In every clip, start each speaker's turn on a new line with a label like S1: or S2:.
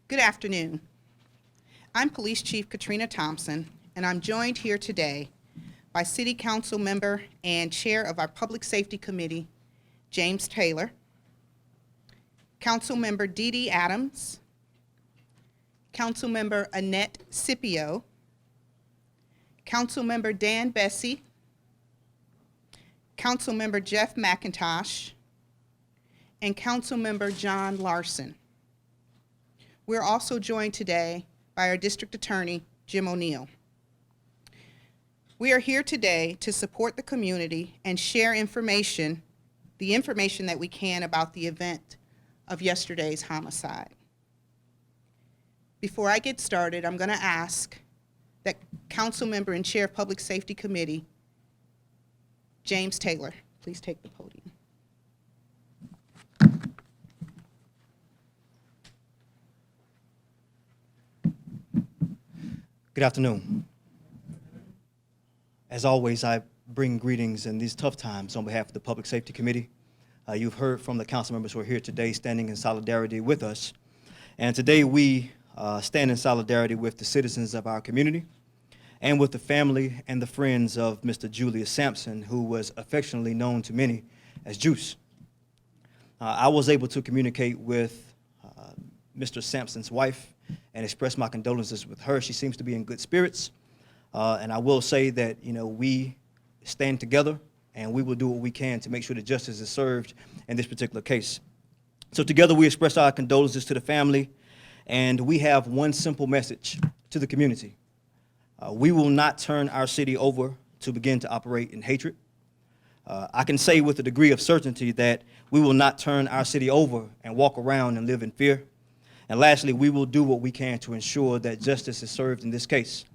S1: Good afternoon. I'm Police Chief Katrina Thompson, and I'm joined here today by City Council member and Chair of our Public Safety Committee, James Taylor, Council member Dee Dee Adams, Council member Annette Scipio, Council member Dan Bessie, Council member Jeff McIntosh, and Council member John Larson. We're also joined today by our District Attorney, Jim O'Neill. We are here today to support the community and share the information that we can about the event of yesterday's homicide. Before I get started, I'm going to ask that Council member and Chair of Public Safety Committee, James Taylor, please take the podium.
S2: Good afternoon. As always, I bring greetings in these tough times on behalf of the Public Safety Committee. You've heard from the council members who are here today standing in solidarity with us. And today we stand in solidarity with the citizens of our community and with the family and the friends of Mr. Julius Sampson, who was affectionately known to many as Juice. I was able to communicate with Mr. Sampson's wife and express my condolences with her. She seems to be in good spirits. And I will say that, we stand together and we will do what we can to make sure that justice is served in this particular case. So together we express our condolences to the family, and we have one simple message to the community. We will not turn our city over to begin to operate in hatred. I can say with a degree of certainty that we will not turn our city over and walk around and live in fear. And lastly, we will do what we can to ensure that justice is served in this case.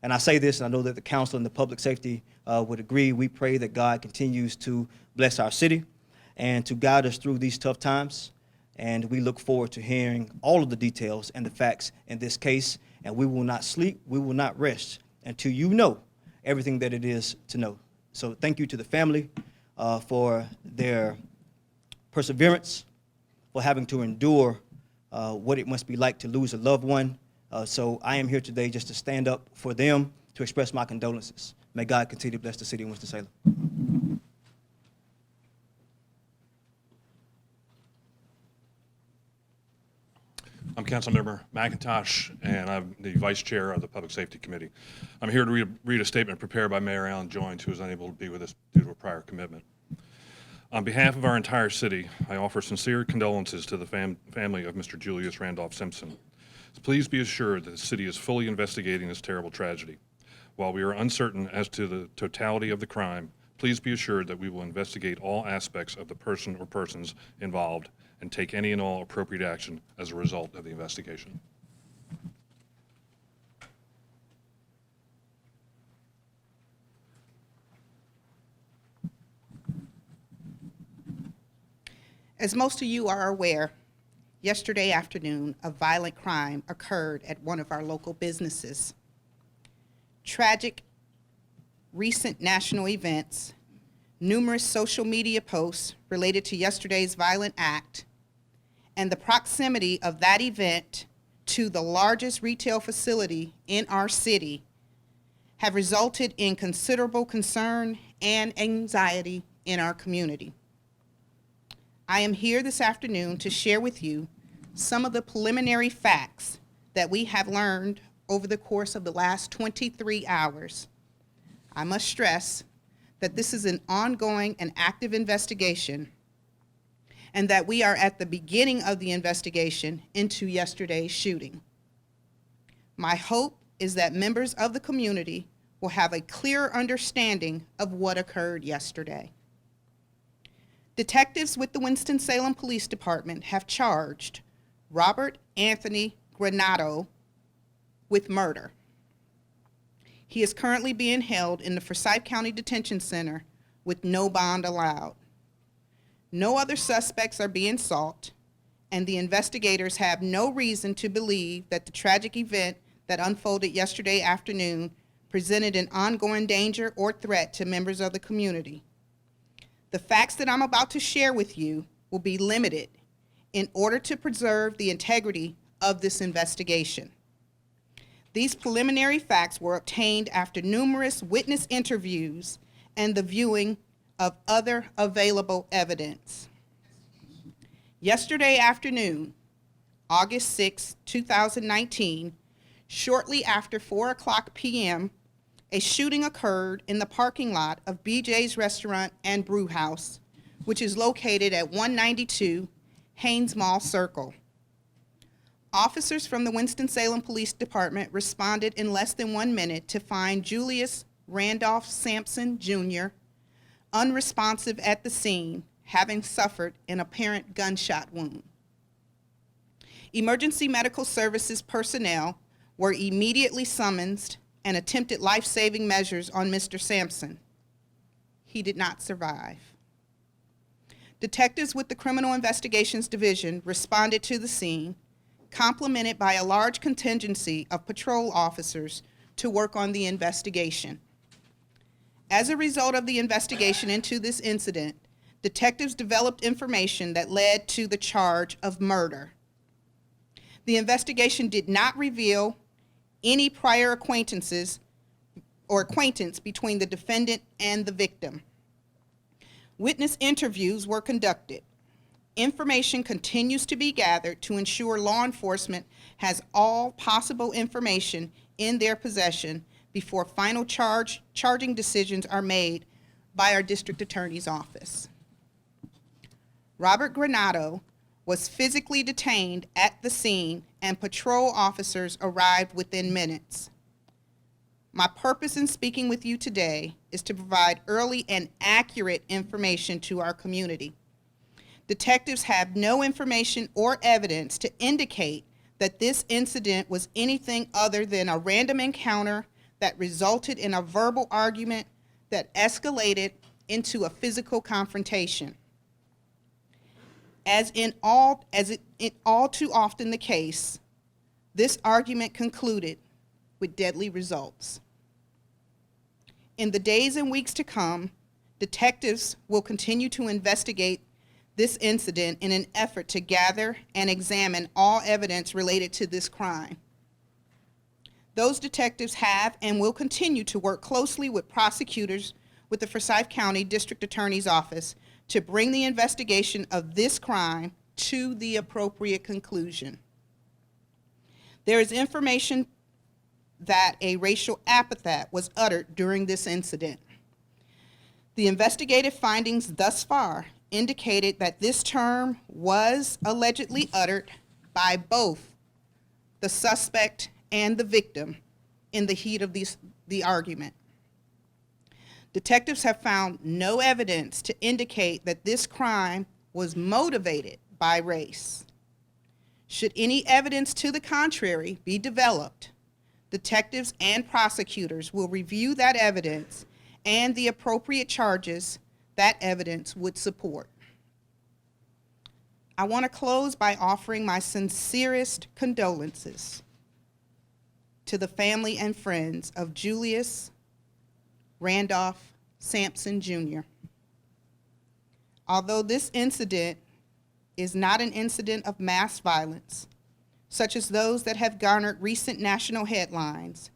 S2: And I say this, and I know that the council and the public safety would agree. We pray that God continues to bless our city and to guide us through these tough times. And we look forward to hearing all of the details and the facts in this case. And we will not sleep, we will not rest until you know everything that it is to know. So thank you to the family for their perseverance, for having to endure what it must be like to lose a loved one. So I am here today just to stand up for them, to express my condolences. May God continue to bless the city of Winston-Salem.
S3: I'm Councilmember McIntosh, and I'm the Vice Chair of the Public Safety Committee. I'm here to read a statement prepared by Mayor Alan Joines, who was unable to be with us due to a prior commitment. On behalf of our entire city, I offer sincere condolences to the family of Mr. Julius Randolph Simpson. Please be assured that the city is fully investigating this terrible tragedy. While we are uncertain as to the totality of the crime, please be assured that we will investigate all aspects of the person or persons involved and take any and all appropriate action as a result of the investigation.
S1: As most of you are aware, yesterday afternoon, a violent crime occurred at one of our local businesses. Tragic recent national events, numerous social media posts related to yesterday's violent act, and the proximity of that event to the largest retail facility in our city have resulted in considerable concern and anxiety in our community. I am here this afternoon to share with you some of the preliminary facts that we have learned over the course of the last 23 hours. I must stress that this is an ongoing and active investigation, and that we are at the beginning of the investigation into yesterday's shooting. My hope is that members of the community will have a clearer understanding of what occurred yesterday. Detectives with the Winston-Salem Police Department have charged Robert Anthony Granato with murder. He is currently being held in the Forsyth County Detention Center with no bond allowed. No other suspects are being sought, and the investigators have no reason to believe that the tragic event that unfolded yesterday afternoon presented an ongoing danger or threat to members of the community. The facts that I'm about to share with you will be limited in order to preserve the integrity of this investigation. These preliminary facts were obtained after numerous witness interviews and the viewing of other available evidence. Yesterday afternoon, August 6, 2019, shortly after 4:00 p.m., a shooting occurred in the parking lot of BJ's Restaurant and Brewhouse, which is located at 192 Haynes Mall Circle. Officers from the Winston-Salem Police Department responded in less than 1 minute to find Julius Randolph Sampson, Jr., unresponsive at the scene, having suffered an apparent gunshot wound. Emergency medical services personnel were immediately summoned and attempted life-saving measures on Mr. Sampson. He did not survive. Detectives with the Criminal Investigations Division responded to the scene, complemented by a large contingency of patrol officers to work on the investigation. As a result of the investigation into this incident, detectives developed information that led to the charge of murder. The investigation did not reveal any prior acquaintance between the defendant and the victim. Witness interviews were conducted. Information continues to be gathered to ensure law enforcement has all possible information in their possession before final charging decisions are made by our district attorney's office. Robert Granado was physically detained at the scene and patrol officers arrived within minutes. My purpose in speaking with you today is to provide early and accurate information to our community. Detectives have no information or evidence to indicate that this incident was anything other than a random encounter that resulted in a verbal argument that escalated into a physical confrontation. As all too often the case, this argument concluded with deadly results. In the days and weeks to come, detectives will continue to investigate this incident in an effort to gather and examine all evidence related to this crime. Those detectives have and will continue to work closely with prosecutors with the Forsyth County District Attorney's Office to bring the investigation of this crime to the appropriate conclusion. There is information that a racial epithet was uttered during this incident. The investigative findings thus far indicated that this term was allegedly uttered by both the suspect and the victim in the heat of the argument. Detectives have found no evidence to indicate that this crime was motivated by race. Should any evidence to the contrary be developed, detectives and prosecutors will review that evidence and the appropriate charges that evidence would support. I want to close by offering my sincerest condolences to the family and friends of Julius Randolph Sampson, Jr. Although this incident is not an incident of mass violence, such as those that have garnered recent national headlines,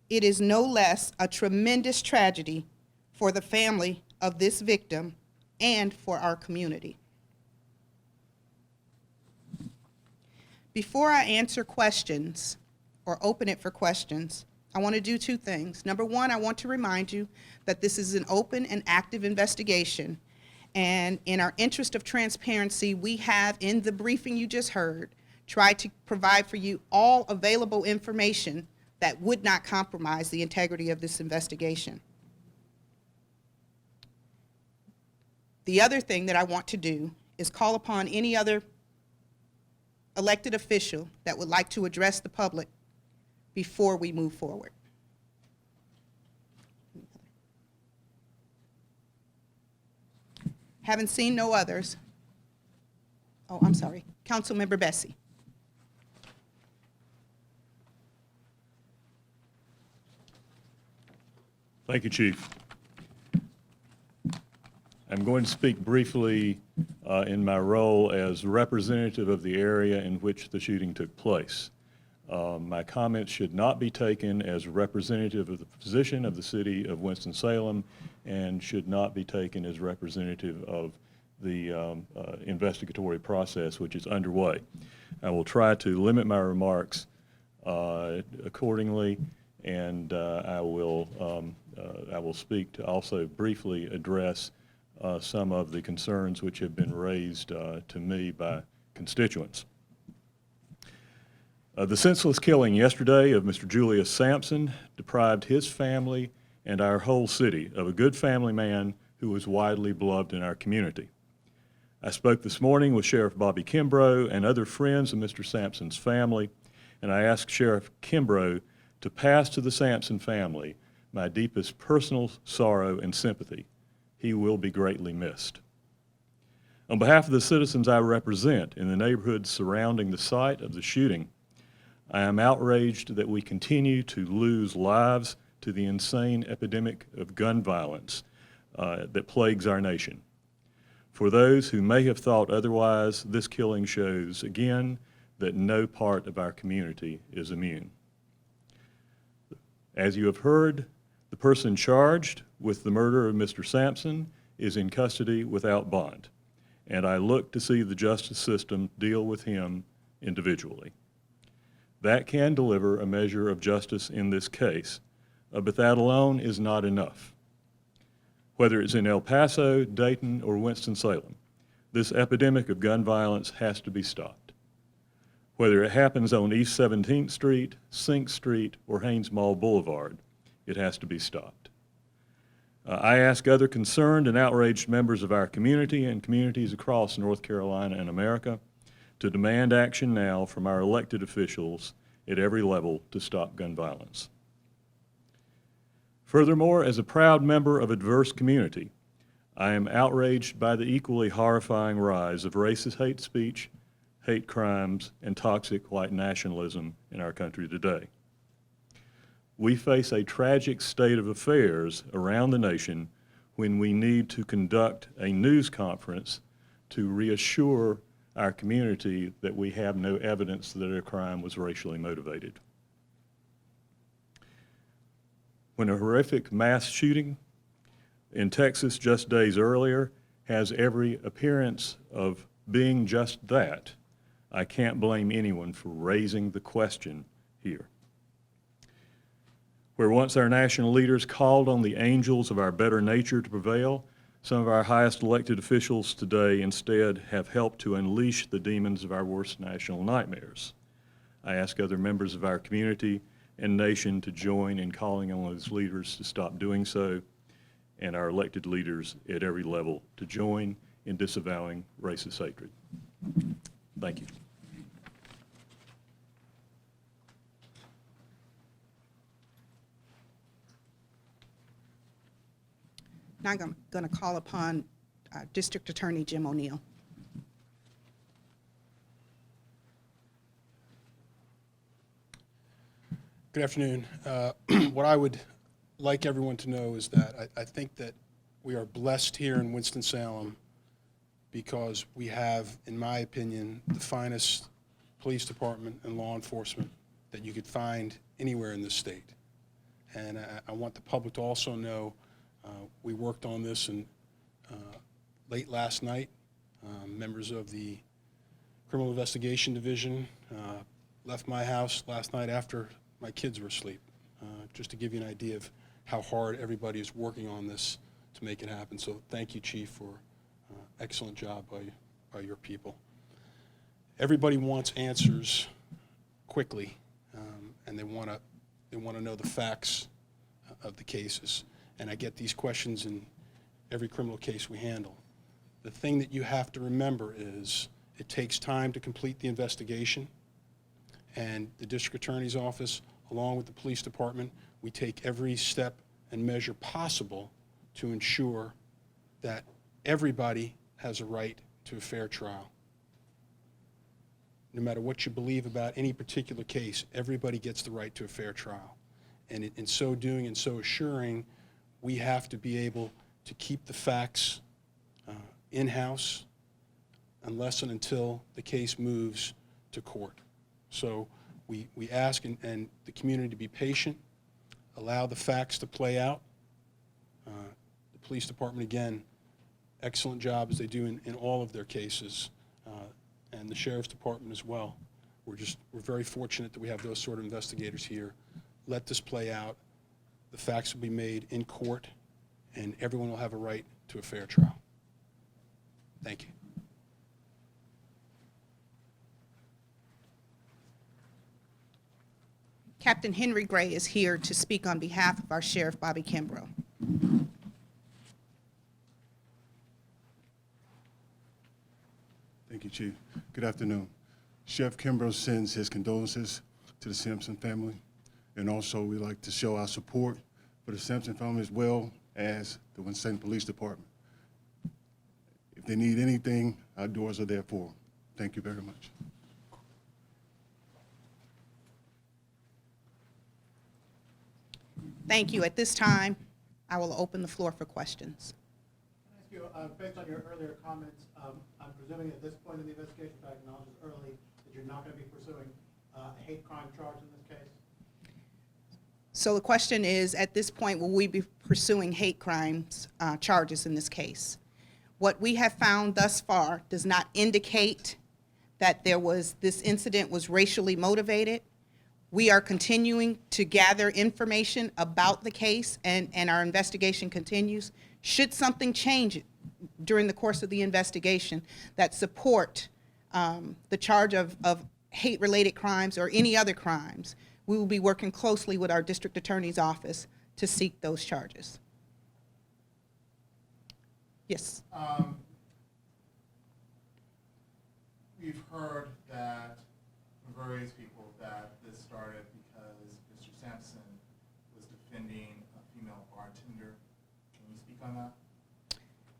S1: it is no less a tremendous tragedy for the family of this victim and for our community. Before I answer questions or open it for questions, I want to do two things. Number one, I want to remind you that this is an open and active investigation. And in our interest of transparency, we have, in the briefing you just heard, tried to provide for you all available information that would not compromise the integrity of this investigation. The other thing that I want to do is call upon any other elected official that would like to address the public before we move forward. Having seen no others, oh, I'm sorry, Councilmember Bessie.
S4: Thank you, Chief. I'm going to speak briefly in my role as representative of the area in which the shooting took place. My comments should not be taken as representative of the position of the city of Winston-Salem and should not be taken as representative of the investigatory process which is underway. I will try to limit my remarks accordingly, and I will speak to also briefly address some of the concerns which have been raised to me by constituents. The senseless killing yesterday of Mr. Julius Sampson deprived his family and our whole city of a good family man who was widely beloved in our community. I spoke this morning with Sheriff Bobby Kimbrough and other friends of Mr. Sampson's family, and I asked Sheriff Kimbrough to pass to the Sampson family my deepest personal sorrow and sympathy. He will be greatly missed. On behalf of the citizens I represent in the neighborhoods surrounding the site of the shooting, I am outraged that we continue to lose lives to the insane epidemic of gun violence that plagues our nation. For those who may have thought otherwise, this killing shows again that no part of our community is immune. As you have heard, the person charged with the murder of Mr. Sampson is in custody without bond, and I look to see the justice system deal with him individually. That can deliver a measure of justice in this case, but that alone is not enough. Whether it's in El Paso, Dayton, or Winston-Salem, this epidemic of gun violence has to be stopped. Whether it happens on East 17th Street, Sink Street, or Haynes Mall Boulevard, it has to be stopped. I ask other concerned and outraged members of our community and communities across North Carolina and America to demand action now from our elected officials at every level to stop gun violence. Furthermore, as a proud member of a diverse community, I am outraged by the equally horrifying rise of racist hate speech, hate crimes, and toxic white nationalism in our country today. We face a tragic state of affairs around the nation when we need to conduct a news conference to reassure our community that we have no evidence that a crime was racially motivated. When a horrific mass shooting in Texas just days earlier has every appearance of being just that, I can't blame anyone for raising the question here. Where once our national leaders called on the angels of our better nature to prevail, some of our highest elected officials today instead have helped to unleash the demons of our worst national nightmares. I ask other members of our community and nation to join in calling on those leaders to stop doing so, and our elected leaders at every level to join in disavowing racist hatred. Thank you.
S1: Now I'm going to call upon District Attorney Jim O'Neill.
S5: Good afternoon. What I would like everyone to know is that I think that we are blessed here in Winston-Salem because we have, in my opinion, the finest police department and law enforcement that you could find anywhere in this state. And I want the public to also know we worked on this late last night. Members of the Criminal Investigation Division left my house last night after my kids were asleep, just to give you an idea of how hard everybody is working on this to make it happen. So thank you, Chief, for excellent job by your people. Everybody wants answers quickly, and they want to know the facts of the cases. And I get these questions in every criminal case we handle. The thing that you have to remember is it takes time to complete the investigation, and the district attorney's office, along with the police department, we take every step and measure possible to ensure that everybody has a right to a fair trial. No matter what you believe about any particular case, everybody gets the right to a fair trial. And in so doing and so assuring, we have to be able to keep the facts in-house unless and until the case moves to court. So we ask and the community to be patient, allow the facts to play out. The police department, again, excellent job as they do in all of their cases, and the sheriff's department as well. We're very fortunate that we have those sort of investigators here. Let this play out. The facts will be made in court, and everyone will have a right to a fair trial. Thank you.
S1: Captain Henry Gray is here to speak on behalf of our Sheriff Bobby Kimbrough.
S6: Thank you, Chief. Good afternoon. Sheriff Kimbrough sends his condolences to the Sampson family, and also we'd like to show our support for the Sampson family as well as the Winston-Salem Police Department. If they need anything, our doors are there for them. Thank you very much.
S1: Thank you. At this time, I will open the floor for questions.
S7: Can I ask you, based on your earlier comments, I'm presuming at this point in the investigation, if I acknowledge this early, that you're not going to be pursuing a hate crime charge in this case?
S1: So the question is, at this point, will we be pursuing hate crimes charges in this case? What we have found thus far does not indicate that this incident was racially motivated. We are continuing to gather information about the case, and our investigation continues. Should something change during the course of the investigation that support the charge of hate-related crimes or any other crimes, we will be working closely with our district attorney's office to seek those charges. Yes.
S8: We've heard that from various people that this started because Mr. Sampson was defending a female bartender. Can you speak on that?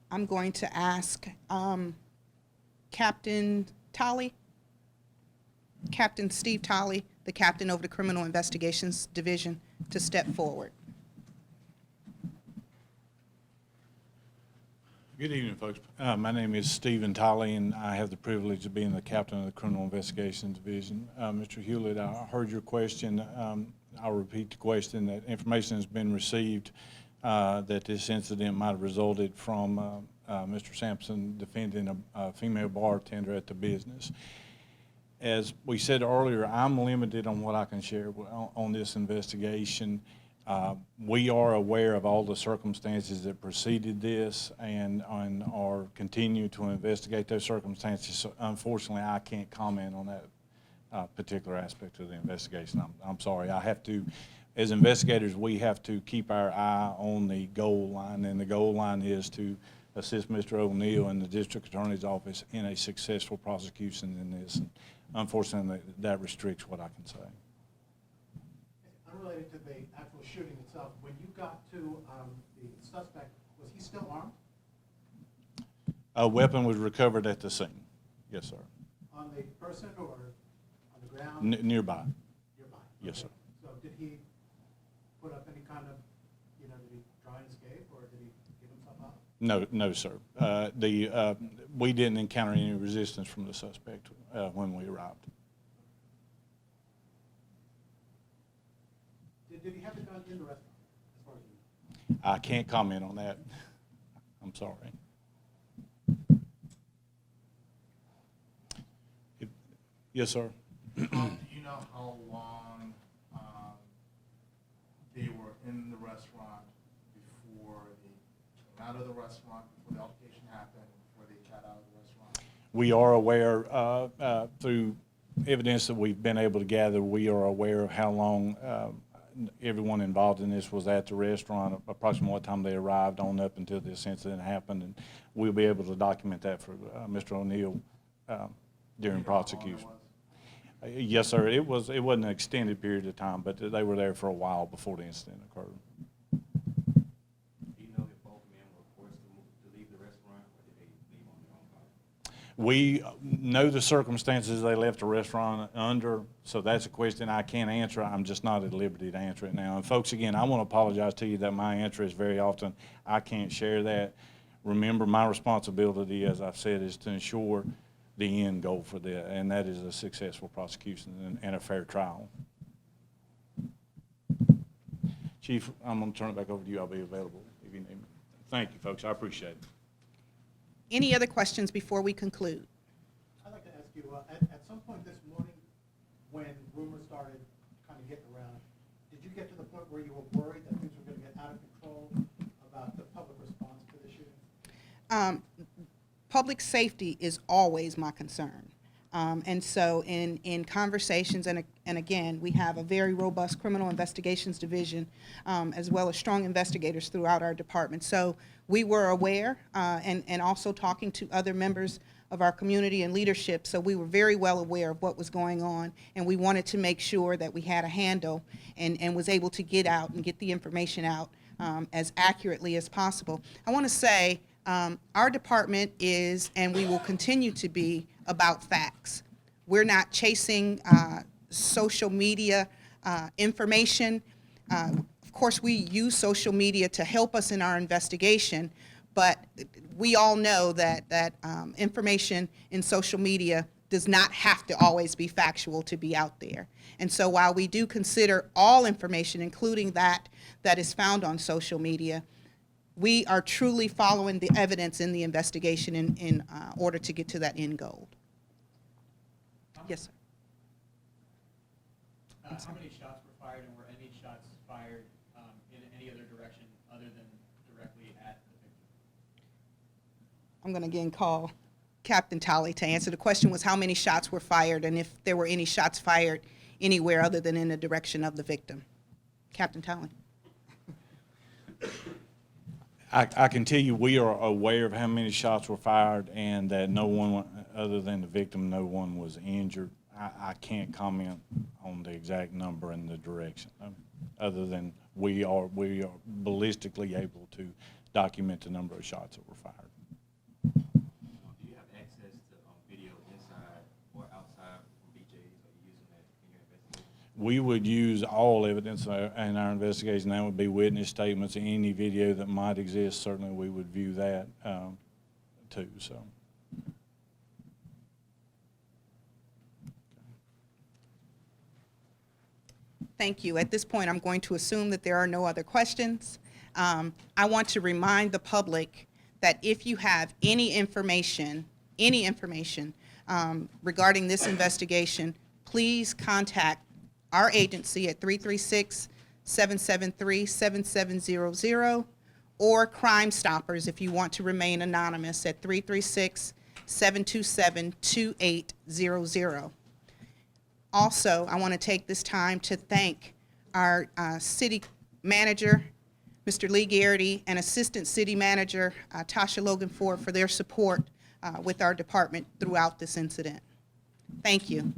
S1: I'm going to ask Captain Tolley, Captain Steve Tolley, the captain over the Criminal Investigations Division, to step forward.
S9: Good evening, folks. My name is Stephen Tolley, and I have the privilege of being the captain of the Criminal Investigations Division. Mr. Hewlett, I heard your question. I'll repeat the question. That information has been received that this incident might have resulted from Mr. Sampson defending a female bartender at the business. As we said earlier, I'm limited on what I can share on this investigation. We are aware of all the circumstances that preceded this and are continuing to investigate those circumstances. So unfortunately, I can't comment on that particular aspect of the investigation. I'm sorry. I have to, as investigators, we have to keep our eye on the goal line, and the goal line is to assist Mr. O'Neill and the district attorney's office in a successful prosecution in this. And unfortunately, that restricts what I can say.
S7: Unrelated to the actual shooting itself, when you got to the suspect, was he still armed?
S9: A weapon was recovered at the scene. Yes, sir.
S7: On the person or on the ground?
S9: Nearby.
S7: Nearby?
S9: Yes, sir.
S7: So did he put up any kind of, did he try and escape, or did he give himself up?
S9: No, sir. We didn't encounter any resistance from the suspect when we arrived.
S7: Did he have the gun in the restaurant, as far as you know?
S9: I can't comment on that. I'm sorry. Yes, sir.
S8: Do you know how long they were in the restaurant before they came out of the restaurant, before the altercation happened, before they got out of the restaurant?
S9: We are aware, through evidence that we've been able to gather, we are aware of how long everyone involved in this was at the restaurant, approximately what time they arrived on up until this incident happened, and we'll be able to document that for Mr. O'Neill during prosecution. Yes, sir. It wasn't an extended period of time, but they were there for a while before the incident occurred.
S10: Do you know if both men were forced to leave the restaurant, or did they leave on their own time?
S9: We know the circumstances they left the restaurant under, so that's a question I can't answer. I'm just not at liberty to answer it now. And folks, again, I want to apologize to you that my answer is very often I can't share that. Remember, my responsibility, as I've said, is to ensure the end goal for that, and that is a successful prosecution and a fair trial. Chief, I'm going to turn it back over to you. I'll be available if you need me. Thank you, folks. I appreciate it.
S1: Any other questions before we conclude?
S7: I'd like to ask you, at some point this morning, when rumors started kind of getting around, did you get to the point where you were worried that things were going to get out of control about the public response to the shooting?
S1: Public safety is always my concern. And so in conversations, and again, we have a very robust criminal investigations division, as well as strong investigators throughout our department. So we were aware, and also talking to other members of our community and leadership, so we were very well aware of what was going on, and we wanted to make sure that we had a handle and was able to get out and get the information out as accurately as possible. I want to say our department is, and we will continue to be, about facts. We're not chasing social media information. Of course, we use social media to help us in our investigation, but we all know that information in social media does not have to always be factual to be out there. And so while we do consider all information, including that is found on social media, we are truly following the evidence in the investigation in order to get to that end goal. Yes, sir.
S11: How many shots were fired, and were any shots fired in any other direction other than directly at the victim?
S1: I'm going to again call Captain Tolley to answer. The question was how many shots were fired and if there were any shots fired anywhere other than in the direction of the victim. Captain Tolley.
S9: I can tell you we are aware of how many shots were fired and that no one, other than the victim, no one was injured. I can't comment on the exact number and the direction, other than we are ballistically able to document the number of shots that were fired.
S10: Do you have access to video inside or outside from BJ's? Are you using that in your investigation?
S9: We would use all evidence in our investigation. That would be witness statements, any video that might exist. Certainly, we would view that too. So.
S1: Thank you. At this point, I'm going to assume that there are no other questions. I want to remind the public that if you have any information regarding this investigation, please contact our agency at 336-773-7700 or Crime Stoppers if you want to remain anonymous at 336-727-2800. Also, I want to take this time to thank our city manager, Mr. Lee Garrity, and Assistant City Manager, Tasha Logan Ford, for their support with our department throughout this incident. Thank you.